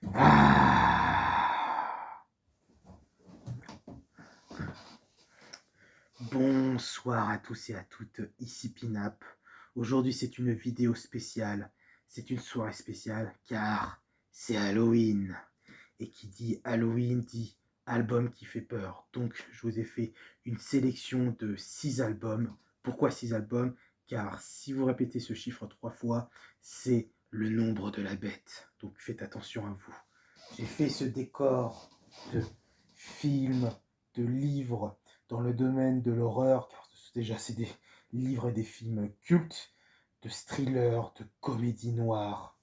Ah. Bonsoir à tous et à toutes, ici Pinap. Aujourd'hui c'est une vidéo spéciale, c'est une soirée spéciale car c'est Halloween. Et qui dit Halloween dit album qui fait peur. Donc je vous ai fait une sélection de 6 albums. Pourquoi 6 albums? Car si vous répétez ce chiffre 3 fois, c'est le nombre de la bête. Donc faites attention à vous. J'ai fait ce décor de films, de livres dans le domaine de l'horreur, car déjà c'est des livres et des films cultes, de thrillers, de comédie noire.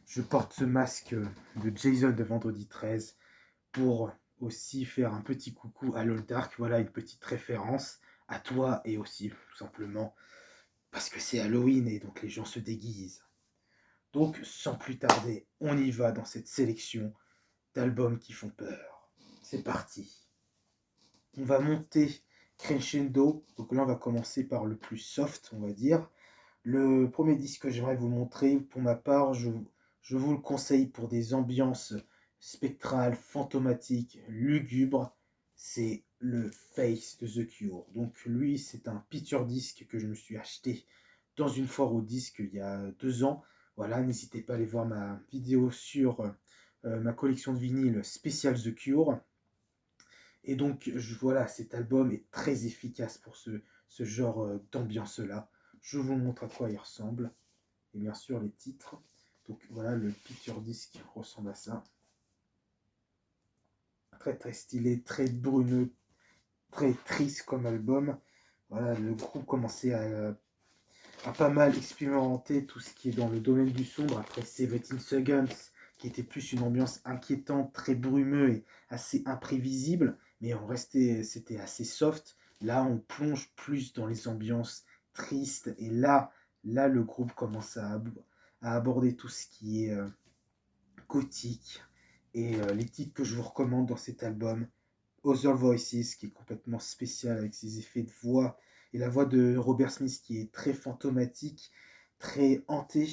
Je porte ce masque de Jason de Vendredi 13 pour aussi faire un petit coucou à Lol Dark. Voilà une petite référence à toi et aussi tout simplement parce que c'est Halloween et donc les gens se déguisent. Donc sans plus tarder, on y va dans cette sélection d'albums qui font peur. C'est parti. On va monter crescendo. Donc là, on va commencer par le plus soft, on va dire. Le premier disque que j'aimerais vous montrer, pour ma part, je vous le conseille pour des ambiances spectrales, fantomatiques, lugubres. C'est le Face de The Cure. Donc lui, c'est un picture disque que je me suis acheté dans une foire au disque il y a 2 ans. Voilà, n'hésitez pas à aller voir ma vidéo sur ma collection de vinyles spécial The Cure. Et donc, voilà, cet album est très efficace pour ce genre d'ambiance-là. Je vous montre à quoi il ressemble. Et bien sûr, les titres. Donc voilà, le picture disc ressemble à ça. Très très stylé, très bruneux, très triste comme album. Voilà, le groupe commençait à pas mal expérimenter tout ce qui est dans le domaine du sombre. Après 17 Seconds, qui était plus une ambiance inquiétante, très brumeux et assez imprévisible. Mais c'était assez soft. Là, on plonge plus dans les ambiances tristes. Et là le groupe commence à aborder tout ce qui est gothique. Et les titres que je vous recommande dans cet album, Other Voices, qui est complètement spécial avec ses effets de voix, et la voix de Robert Smith qui est très fantomatique, très hantée.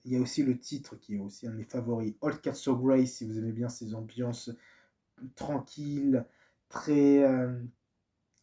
Il y a aussi le titre qui est aussi un de mes favoris, Old Cat So Grey, si vous aimez bien ces ambiances tranquilles, très,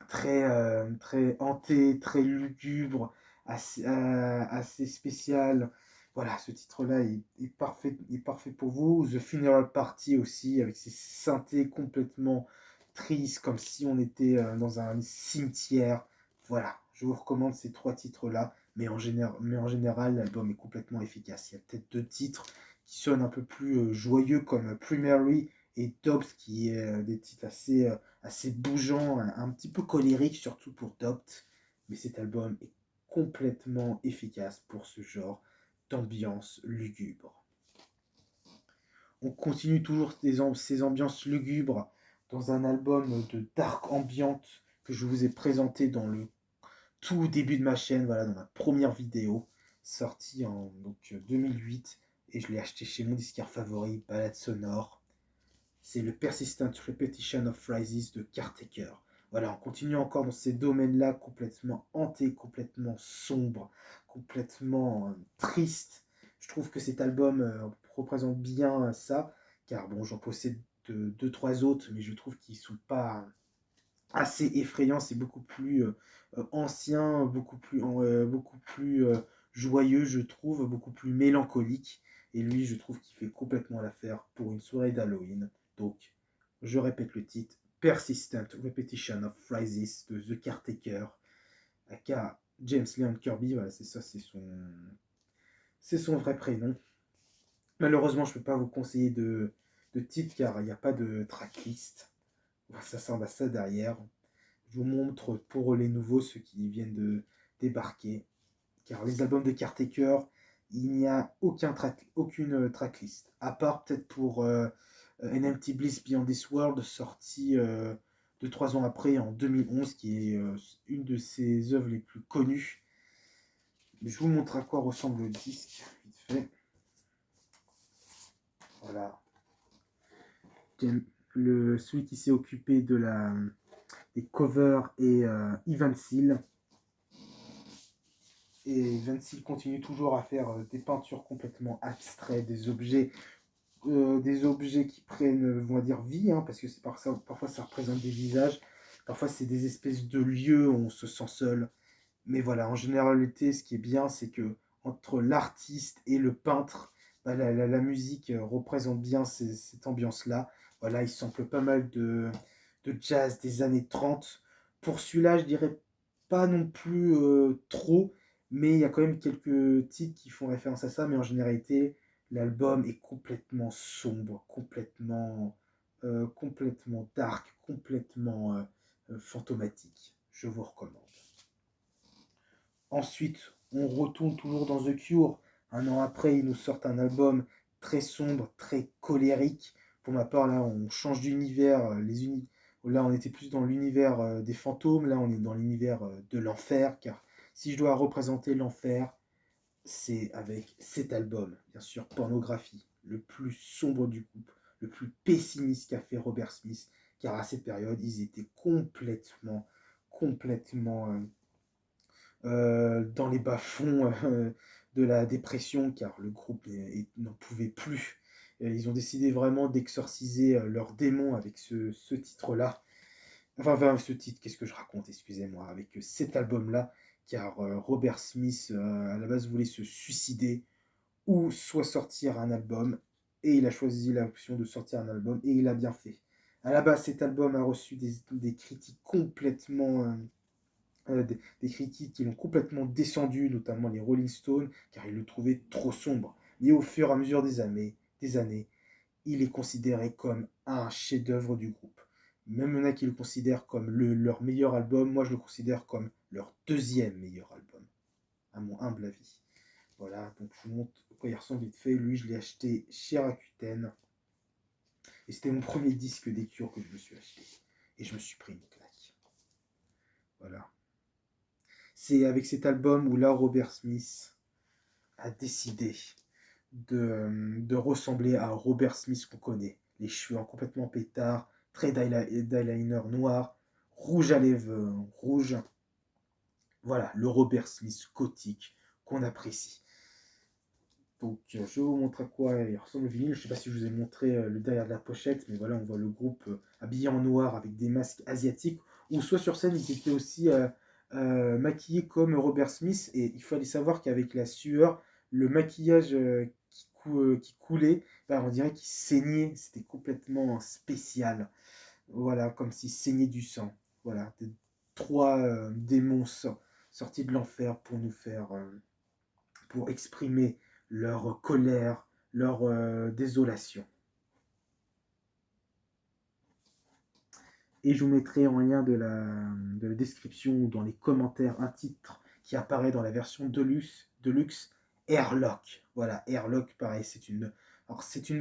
très hantées, très lugubres, assez spécial. Voilà, ce titre-là est parfait pour vous. The Funeral Party aussi, avec ses synthés complètement tristes, comme si on était dans un cimetière. Voilà, je vous recommande ces 3 titres-là, mais en général, l'album est complètement efficace. Il y a peut-être 2 titres qui sonnent un peu plus joyeux, comme Primary et Dobbs, qui est des titres assez bougeants, un petit peu colériques, surtout pour Dobbs. Mais cet album est complètement efficace pour ce genre d'ambiance lugubre. On continue toujours ces ambiances lugubres dans un album de dark ambiante que je vous ai présenté dans le tout début de ma chaîne, voilà, dans ma première vidéo, sortie en 2008, et je l'ai acheté chez mon disquaire favori, Balade Sonore. C'est le Persistent Repetition of Rises de Caretaker. Voilà, on continue encore dans ces domaines-là complètement hantés, complètement sombres, complètement tristes. Je trouve que cet album représente bien ça, car bon, j'en possède 2, 3 autres, mais je trouve qu'ils ne sont pas assez effrayants. C'est beaucoup plus ancien, beaucoup plus joyeux, je trouve, beaucoup plus mélancolique. Et lui, je trouve qu'il fait complètement l'affaire pour une soirée d'Halloween. Donc, je répète le titre, Persistent Repetition of Phrases de The Caretaker, aka James Leon Kirby, voilà, c'est ça, c'est son vrai prénom. Malheureusement, je ne peux pas vous conseiller de titre car il n'y a pas de tracklist. Ça ressemble à ça derrière. Je vous montre pour les nouveaux, ceux qui viennent de débarquer. Car les albums de Caretaker, il n'y a aucune tracklist. À part peut-être pour An Empty Bliss Beyond This World, sorti 2-3 ans après, en 2011, qui est une de ses œuvres les plus connues. Je vous montre à quoi ressemble le disque, vite fait. Voilà. Celui qui s'est occupé des covers est Ivan Seal. Et Ivan Seal continue toujours à faire des peintures complètement abstraites, des objets des objets qui prennent, on va dire, vie, hein, parce que parfois ça représente des visages, parfois c'est des espèces de lieux où on se sent seul. Mais voilà, en généralité, ce qui est bien, c'est que entre l'artiste et le peintre, bah, la musique représente bien cette ambiance-là. Voilà, il sample pas mal de jazz des années 30. Pour celui-là, je dirais pas non plus trop, mais il y a quand même quelques titres qui font référence à ça. Mais en généralité, l'album est complètement sombre, complètement dark, complètement fantomatique. Je vous recommande. Ensuite, on retourne toujours dans The Cure. Un an après, ils nous sortent un album très sombre, très colérique. Pour ma part, là, on change d'univers. Là, on était plus dans l'univers des fantômes. Là, on est dans l'univers de l'enfer. Car si je dois représenter l'enfer, c'est avec cet album, bien sûr, Pornographie, le plus sombre du groupe, le plus pessimiste qu'a fait Robert Smith. Car à cette période, ils étaient complètement dans les bas-fonds de la dépression, car le groupe n'en pouvait plus. Ils ont décidé vraiment d'exorciser leurs démons avec ce titre-là. Enfin, ce titre, qu'est-ce que je raconte, excusez-moi, avec cet album-là, car Robert Smith, à la base, voulait se suicider ou soit sortir un album, et il a choisi l'option de sortir un album, et il a bien fait. À la base, cet album a reçu des critiques complètement des critiques qui l'ont complètement descendu, notamment les Rolling Stones, car ils le trouvaient trop sombre. Mais au fur et à mesure des années, il est considéré comme un chef-d'œuvre du groupe. Même il y en a qui le considèrent comme leur meilleur album, moi je le considère comme leur deuxième meilleur album, à mon humble avis. Voilà, donc je vous montre quoi il ressemble vite fait. Lui, je l'ai acheté chez Rakuten, et c'était mon premier disque des Cure que je me suis acheté. Et je me suis pris une claque. Voilà. C'est avec cet album où là, Robert Smith a décidé de ressembler à Robert Smith qu'on connaît. Les cheveux complètement pétards, très d'eyeliner noir, rouge à lèvres rouge. Voilà, le Robert Smith gothique qu'on apprécie. Donc, je vais vous montrer à quoi il ressemble le vinyle. Je ne sais pas si je vous ai montré le derrière de la pochette, mais voilà, on voit le groupe habillé en noir avec des masques asiatiques, ou soit sur scène, ils étaient aussi maquillés comme Robert Smith. Et il fallait savoir qu'avec la sueur, le maquillage qui coulait, bah, on dirait qu'il saignait. C'était complètement spécial. Voilà, comme s'il saignait du sang. Voilà, trois démons sortis de l'enfer pour nous faire, pour exprimer leur colère, leur désolation. Et je vous mettrai en lien de la description ou dans les commentaires un titre qui apparaît dans la version Deluxe Airlock. Voilà, Airlock, pareil, c'est une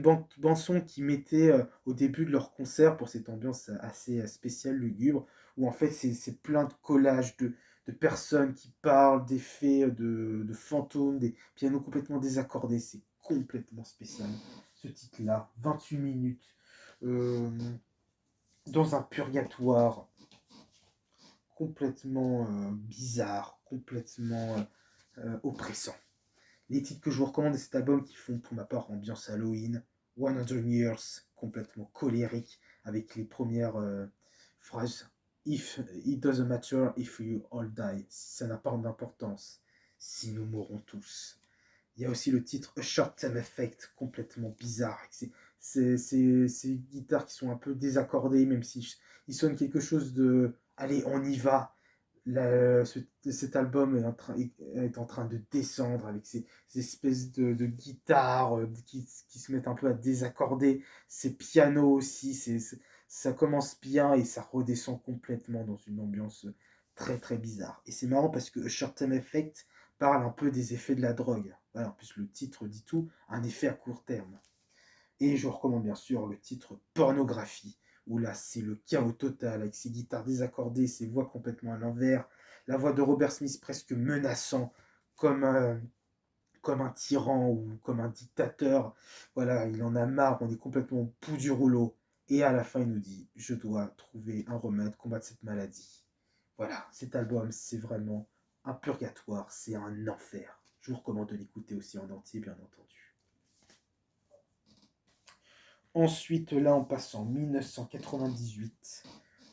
bande-son qui mettait au début de leur concert pour cette ambiance assez spéciale, lugubre, où en fait c'est plein de collages de personnes qui parlent, d'effets, de fantômes, des pianos complètement désaccordés. C'est complètement spécial, ce titre-là. 28 minutes. Euh, dans un purgatoire complètement bizarre, complètement oppressant. Les titres que je vous recommande de cet album qui font pour ma part ambiance Halloween, 100 Years, complètement colérique, avec les premières phrases If it doesn't matter if you all die, si ça n'a pas d'importance, si nous mourrons tous. Il y a aussi le titre A Short Term Effect, complètement bizarre. Ces guitares qui sont un peu désaccordées, même si ils sonnent quelque chose de allez, on y va. Cet album est en train de descendre avec ces espèces de guitares qui se mettent un peu à désaccorder. Ces pianos aussi, ça commence bien et ça redescend complètement dans une ambiance très très bizarre. Et c'est marrant parce que A Short Term Effect parle un peu des effets de la drogue. Voilà, en plus, le titre dit tout, un effet à court terme. Et je recommande bien sûr le titre Pornographie, où là c'est le chaos total, avec ses guitares désaccordées, ses voix complètement à l'envers, la voix de Robert Smith presque menaçant, comme, comme un tyran ou comme un dictateur. Voilà, il en a marre, on est complètement au bout du rouleau. Et à la fin, il nous dit, je dois trouver un remède, combattre cette maladie. Voilà, cet album, c'est vraiment un purgatoire, c'est un enfer. Je vous recommande de l'écouter aussi en entier, bien entendu. Ensuite, là, on passe en 1998.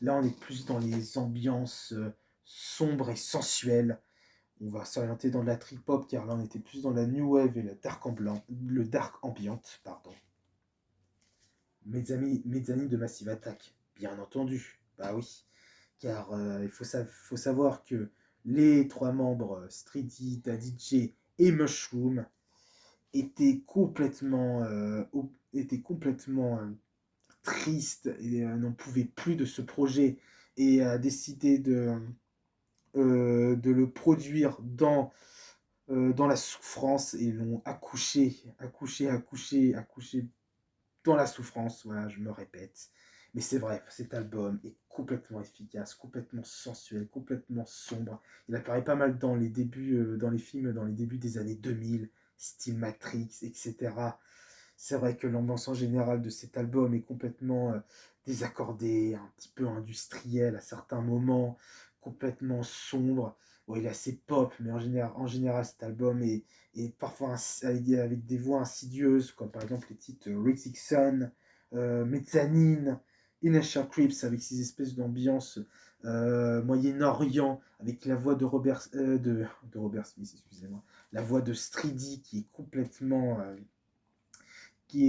Là, on est plus dans les ambiances sombres et sensuelles. On va s'orienter dans de la trip-hop, car là, on était plus dans la new wave et le dark ambient, pardon. Mezzanine de Massive Attack, bien entendu. Bah oui, car faut savoir que les trois membres, Streety, Daddy et Mushroom, étaient complètement tristes et n'en pouvaient plus de ce projet et a décidé de le produire dans la souffrance et l'ont accouché dans la souffrance, voilà, je me répète. Mais c'est vrai, cet album est complètement efficace, complètement sensuel, complètement sombre. Il apparaît pas mal dans les débuts, dans les films, dans les débuts des années 2000, style Matrix, etc. C'est vrai que l'ambiance en général de cet album est complètement désaccordée, un petit peu industrielle à certains moments, complètement sombre. Bon, il est assez pop, mais en général cet album est parfois avec des voix insidieuses, comme par exemple les titres Rixie Sun, Mezzanine, Initial Creeps, avec ces espèces d'ambiance Moyen-Orient, avec la voix de Robert Smith, excusez-moi, la voix de Streedy qui est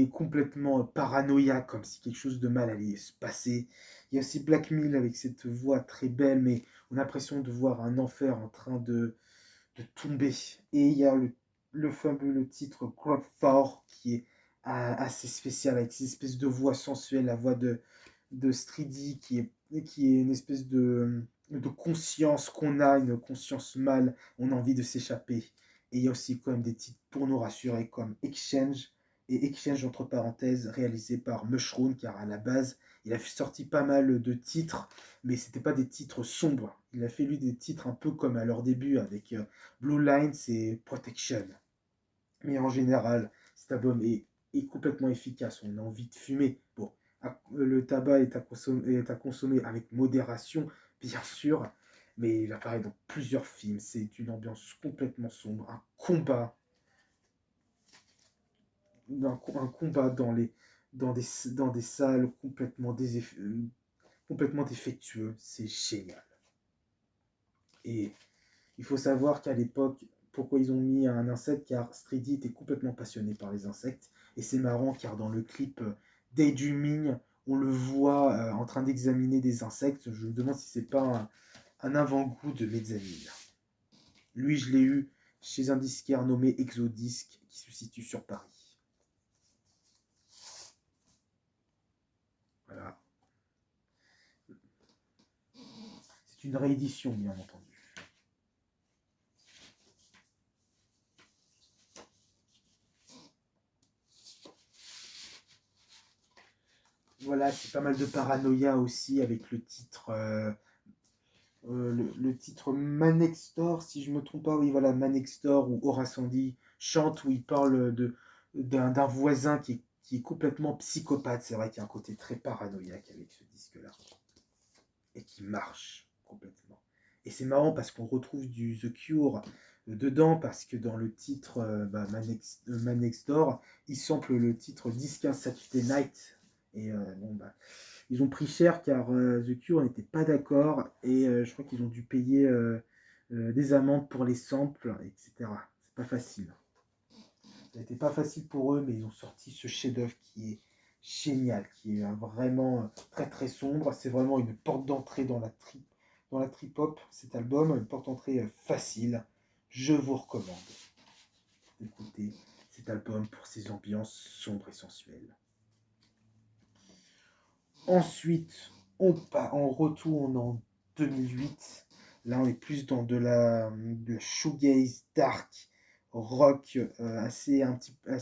complètement paranoïaque, comme si quelque chose de mal allait se passer. Il y a aussi Black Mill avec cette voix très belle, mais on a l'impression de voir un enfer en train de tomber. Et il y a le fabuleux titre Grog qui est assez spécial, avec cette espèce de voix sensuelle, la voix de Streedy, qui est une espèce de conscience qu'on a, une conscience mal, on a envie de s'échapper. Et il y a aussi quand même des titres pour nous rassurer, comme Exchange, et Exchange entre parenthèses, réalisé par Mushroom, car à la base, il a sorti pas mal de titres, mais c'était pas des titres sombres. Il a fait lui des titres un peu comme à leur début avec Blue Lines et Protection. Mais en général, cet album est complètement efficace. On a envie de fumer. Bon, le tabac est à consommer avec modération, bien sûr, mais il apparaît dans plusieurs films. C'est une ambiance complètement sombre, un combat dans des salles complètement défectueux. C'est génial. Et il faut savoir qu'à l'époque, pourquoi ils ont mis un insecte, car Streedy était complètement passionné par les insectes. Et c'est marrant car dans le clip Daydreaming, on le voit en train d'examiner des insectes. Je me demande si c'est pas un avant-goût de Mezzanine. Lui, je l'ai eu chez un disquaire nommé Exodisc qui se situe sur Paris. Voilà. C'est une réédition, bien entendu. Voilà, c'est pas mal de paranoïa aussi avec le titre Man Next Door, si je me trompe pas, oui, voilà, Man Next Door, où Aura Sandy chante, où il parle d'un voisin qui est complètement psychopathe. C'est vrai qu'il y a un côté très paranoïaque avec ce disque-là, et qui marche complètement. Et c'est marrant parce qu'on retrouve du The Cure dedans, parce que dans le titre Man Next Door, il sample le titre 10-15 Saturday Night. Et bon, bah, ils ont pris cher car The Cure n'était pas d'accord et je crois qu'ils ont dû payer des amendes pour les samples, etc. C'est pas facile. Ça n'était pas facile pour eux, mais ils ont sorti ce chef-d'œuvre qui est génial, qui est vraiment très très sombre. C'est vraiment une porte d'entrée dans la trip-hop, cet album, une porte d'entrée facile. Je vous recommande d'écouter cet album pour ses ambiances sombres et sensuelles. Ensuite, on retourne en 2008. Là, on est plus dans de la shoegaze dark rock assez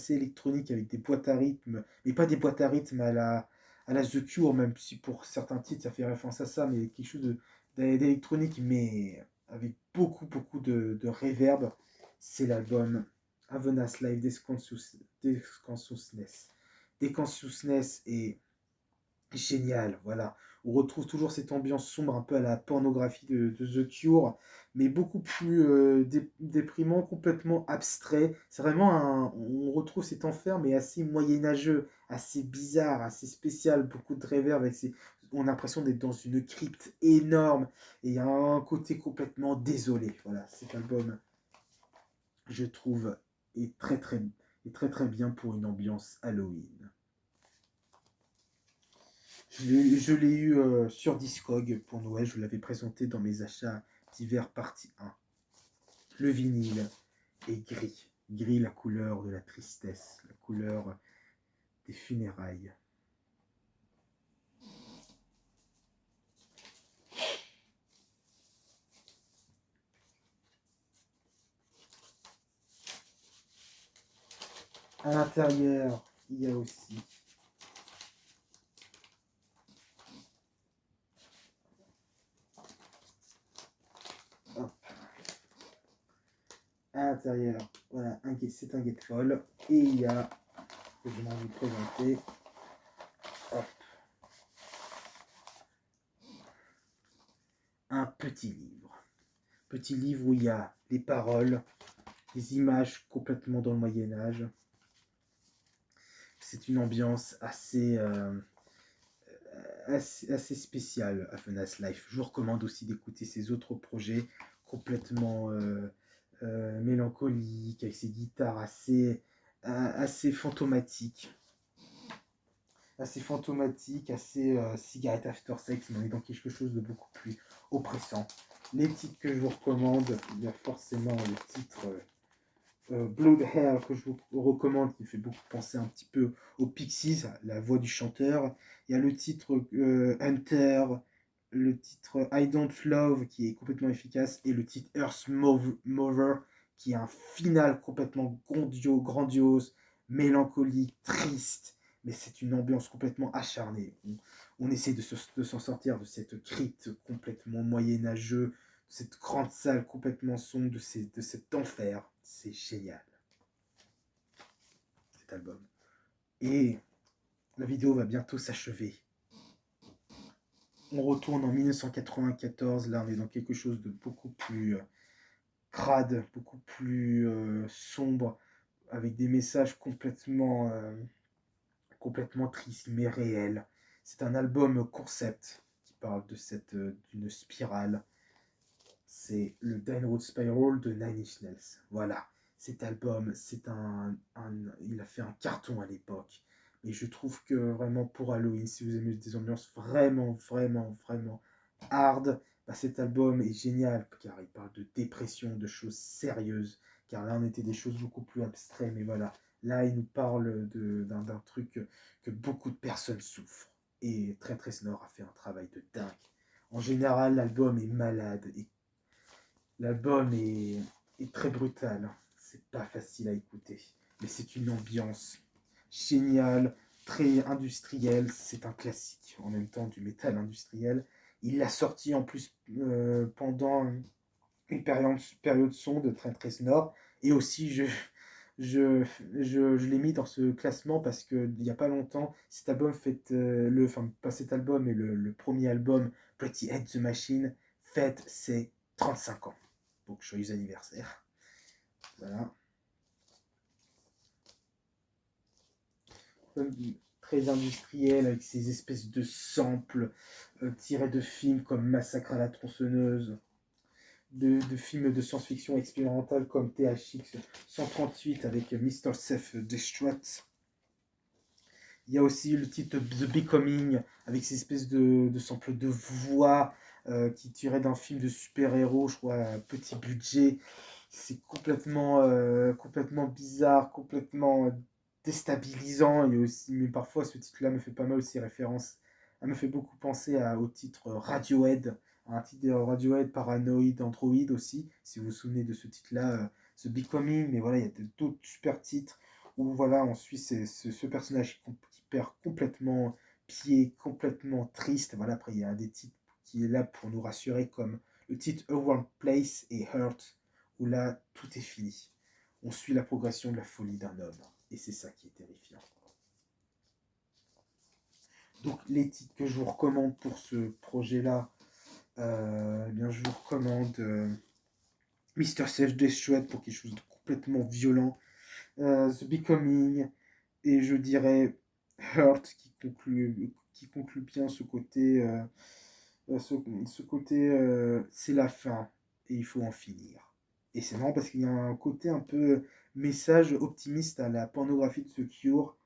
électronique avec des boîtes à rythme, mais pas des boîtes à rythme à la The Cure, même si pour certains titres ça fait référence à ça, mais quelque chose d'électronique, mais avec beaucoup, beaucoup de reverb. C'est l'album Avenas Live Desconsciousness. Desconsciousness est génial, voilà. On retrouve toujours cette ambiance sombre un peu à la pornographie de The Cure, mais beaucoup plus déprimant, complètement abstrait. C'est vraiment on retrouve cet enfer, mais assez moyenâgeux, assez bizarre, assez spécial, beaucoup de reverb avec on a l'impression d'être dans une crypte énorme, et il y a un côté complètement désolé. Voilà, cet album, je trouve, est très très bien pour une ambiance Halloween. Je l'ai eu sur Discog pour Noël, je vous l'avais présenté dans mes achats d'hiver partie 1. Le vinyle est gris. Gris, la couleur de la tristesse, la couleur des funérailles. À l'intérieur, il y a aussi hop, à l'intérieur, voilà, c'est un gatefold. Et il y a, que je vais vous présenter, hop, un petit livre. Petit livre où il y a des paroles, des images complètement dans le Moyen-Âge. C'est une ambiance assez spéciale à Fenas Life. Je vous recommande aussi d'écouter ses autres projets complètement mélancoliques, avec ses guitares assez fantomatiques. Assez fantomatique, assez cigarette after sex, mais on est dans quelque chose de beaucoup plus oppressant. Les titres que je vous recommande, il y a forcément le titre Blood Hair que je vous recommande, qui fait beaucoup penser un petit peu aux Pixies, la voix du chanteur. Il y a le titre Hunter, le titre I Don't Love qui est complètement efficace, et le titre Earth Mover qui est un final complètement grandiose, mélancolique, triste, mais c'est une ambiance complètement acharnée. On essaie de s'en sortir de cette crypte complètement moyenâgeux, cette grande salle complètement sombre, de cet enfer. C'est génial, cet album. Et la vidéo va bientôt s'achever. On retourne en 1994, là on est dans quelque chose de beaucoup plus crade, beaucoup plus sombre, avec des messages complètement tristes mais réels. C'est un album concept qui parle d'une spirale. C'est le Downward Spiral de Nine Inch Nails. Voilà, cet album, il a fait un carton à l'époque. Et je trouve que vraiment pour Halloween, si vous aimez des ambiances vraiment hard, bah cet album est génial car il parle de dépression, de choses sérieuses. Car là, on était des choses beaucoup plus abstraites, mais voilà, là, il nous parle d'un truc que beaucoup de personnes souffrent. Et Trent Reznor a fait un travail de dingue. En général, l'album est malade et l'album est très brutal, c'est pas facile à écouter, mais c'est une ambiance géniale, très industrielle, c'est un classique en même temps du métal industriel. Il l'a sorti en plus pendant une période sombre de Trent Reznor, et aussi je l'ai mis dans ce classement parce qu'il n'y a pas longtemps, cet album pas cet album, mais le premier album, Pretty Head the Machine, fête ses 35 ans. Donc joyeux anniversaire. Voilà. Très industriel avec ces espèces de samples tirés de films comme Massacre à la tronçonneuse, de films de science-fiction expérimentale comme THX 138 avec Mr. Self Destruct. Il y a aussi le titre The Becoming avec ces espèces de samples de voix qui tiraient d'un film de super-héros, je crois, à petit budget. C'est complètement bizarre, complètement déstabilisant. Et aussi, mais parfois, ce titre-là me fait pas mal aussi référence. Elle me fait beaucoup penser au titre Radiohead, à un titre de Radiohead, Paranoid Android aussi, si vous vous souvenez de ce titre-là, The Becoming. Mais voilà, il y a d'autres super titres où voilà, on suit ce personnage qui perd complètement pied, complètement triste. Voilà, après, il y a un des titres qui est là pour nous rassurer, comme le titre A Warm Place et Hurt, où là, tout est fini. On suit la progression de la folie d'un homme. Et c'est ça qui est terrifiant. Donc les titres que je vous recommande pour ce projet-là, eh bien, je vous recommande Mr. Self-Destruct pour quelque chose de complètement violent, The Becoming, et je dirais Hurt qui conclut bien ce côté, ce côté c'est la fin et il faut en finir. Et c'est marrant parce qu'il y a un côté un peu message optimiste à la pornographie de The Cure.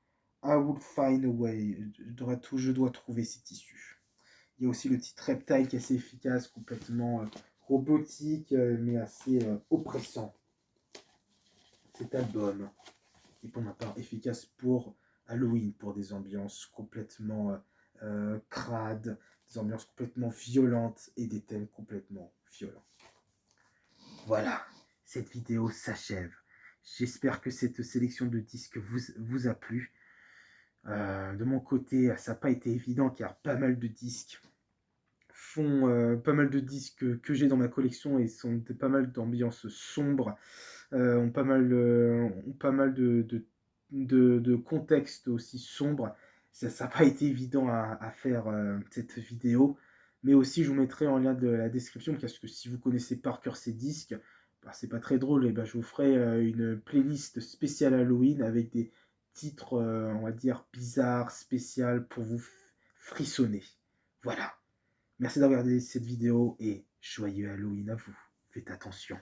I would find a way. Je dois trouver cette issue. Il y a aussi le titre Reptile qui est assez efficace, complètement robotique, mais assez oppressant. Cet album est pour ma part efficace pour Halloween, pour des ambiances complètement crades, des ambiances complètement violentes et des thèmes complètement violents. Voilà, cette vidéo s'achève. J'espère que cette sélection de disques vous a plu. De mon côté, ça n'a pas été évident car pas mal de disques que j'ai dans ma collection et sont pas mal d'ambiances sombres, ont pas mal de contextes aussi sombres. Ça n'a pas été évident à faire cette vidéo, mais aussi je vous mettrai en lien de la description parce que si vous connaissez par cœur ces disques, bah, c'est pas très drôle, et bah, je vous ferai une playlist spéciale Halloween avec des titres, on va dire, bizarres, spéciales pour vous frissonner. Voilà. Merci d'avoir regardé cette vidéo et joyeux Halloween à vous. Faites attention.